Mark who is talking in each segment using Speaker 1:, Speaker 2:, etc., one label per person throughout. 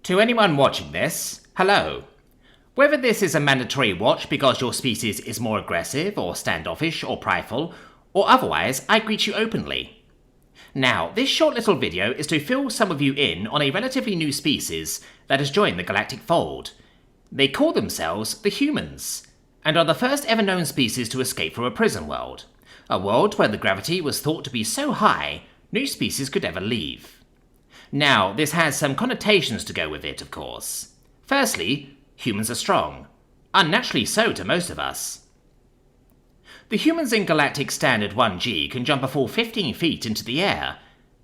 Speaker 1: To anyone watching this, hello. Whether this is a mandatory watch because your species is more aggressive or standoffish or prideful, or otherwise, I greet you openly. Now, this short little video is to fill some of you in on a relatively new species that has joined the galactic fold. They call themselves the humans, and are the first ever known species to escape from a prison world. A world where the gravity was thought to be so high, no species could ever leave. Now, this has some connotations to go with it, of course. Firstly, humans are strong. Unnaturally so to most of us. The humans in Galactic Standard 1G can jump a full 15 feet into the air.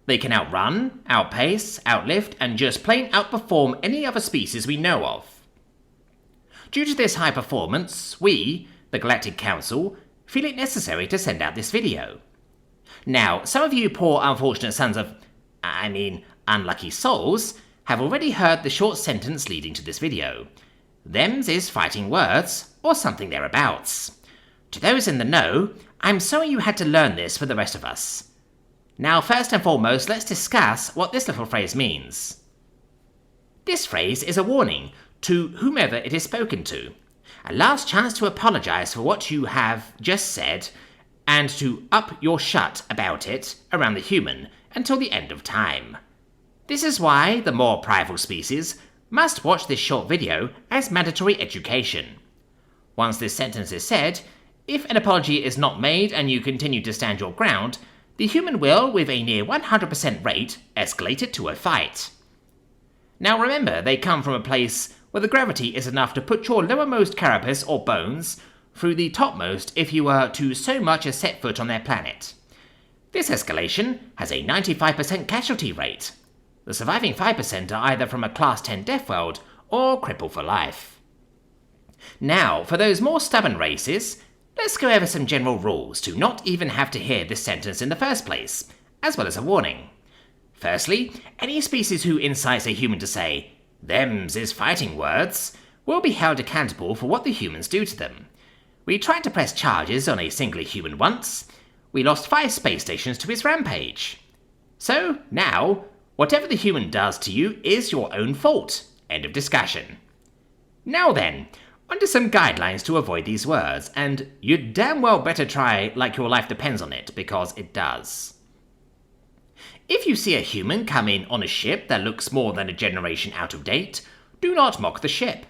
Speaker 1: They can outrun, outpace, outlift, and just plain outperform any other species we know of. Due to this high performance, we, the Galactic Council, feel it necessary to send out this video. Now, some of you poor unfortunate sons of... unlucky souls, have already heard the short sentence leading to this video. Thems is fighting words, or something thereabouts. To those in the know, I'm sorry you had to learn this for the rest of us. Now, first and foremost, let's discuss what this little phrase means. This phrase is a warning to whomever it is spoken to. A last chance to apologise for what you have just said, and to up your shut about it around the human until the end of time. This is why the more prideful species must watch this short video as mandatory education. Once this sentence is said, if an apology is not made and you continue to stand your ground, the human will, with a near 100% rate, escalate it to a fight. Now remember, they come from a place where the gravity is enough to put your lowermost carapace or bones through the topmost if you were to so much as set foot on their planet. This escalation has a 95% casualty rate. The surviving 5% are either from a Class 10 death world or crippled for life. Now, for those more stubborn races, let's go over some general rules to not even have to hear this sentence in the first place, as well as a warning. Firstly, any species who incites a human to say, "Thems is fighting words," will be held accountable for what the humans do to them. We tried to press charges on a singular human once. We lost 5 space stations to his rampage. So, now, whatever the human does to you is your own fault. End of discussion. Now then, onto some guidelines to avoid these words, and you'd damn well better try like your life depends on it, because it does. If you see a human come in on a ship that looks more than a generation out of date, do not mock the ship.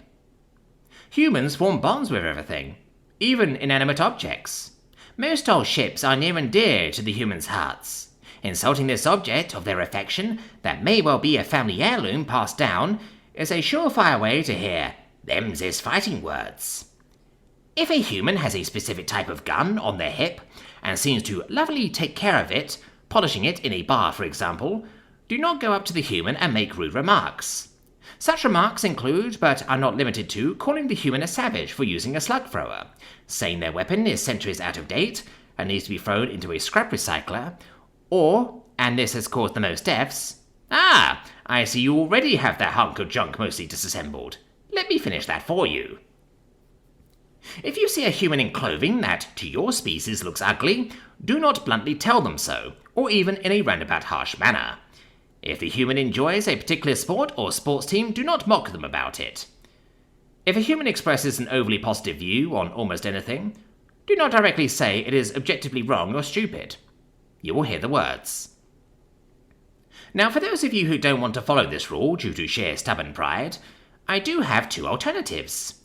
Speaker 1: Humans form bonds with everything, even inanimate objects. Most old ships are near and dear to the humans' hearts. Insulting this object of their affection, that may well be a family heirloom passed down, is a surefire way to hear "Thems is fighting words." If a human has a specific type of gun on their hip, and seems to lovingly take care of it, polishing it in a bar for example, do not go up to the human and make rude remarks. Such remarks include, but are not limited to, calling the human a savage for using a slug thrower, saying their weapon is centuries out of date and needs to be thrown into a scrap recycler, or, and this has caused the most deaths, "Ah, I see you already have that hunk of junk mostly disassembled. Let me finish that for you." If you see a human in clothing that, to your species, looks ugly, do not bluntly tell them so, or even in a roundabout harsh manner. If the human enjoys a particular sport or sports team, do not mock them about it. If a human expresses an overly positive view on almost anything, do not directly say it is objectively wrong or stupid. You will hear the words. Now, for those of you who don't want to follow this rule due to sheer stubborn pride, I do have 2 alternatives.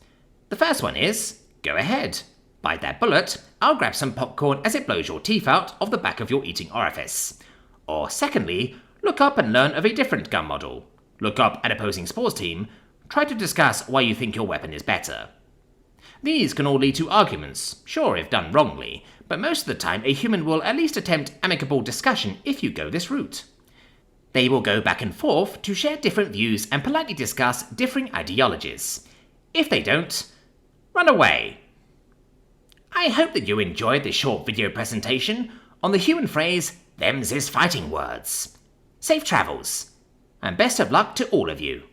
Speaker 1: The first one is, go ahead, bite that bullet, I'll grab some popcorn as it blows your teeth out of the back of your eating orifice. Or secondly, look up and learn of a different gun model. Look up an opposing sports team, try to discuss why you think your weapon is better. These can all lead to arguments, sure if done wrongly, but most of the time a human will at least attempt amicable discussion if you go this route. They will go back and forth to share different views and politely discuss differing ideologies. If they don't, run away. I hope that you enjoyed this short video presentation on the human phrase, "Thems is fighting words." Safe travels, and best of luck to all of you.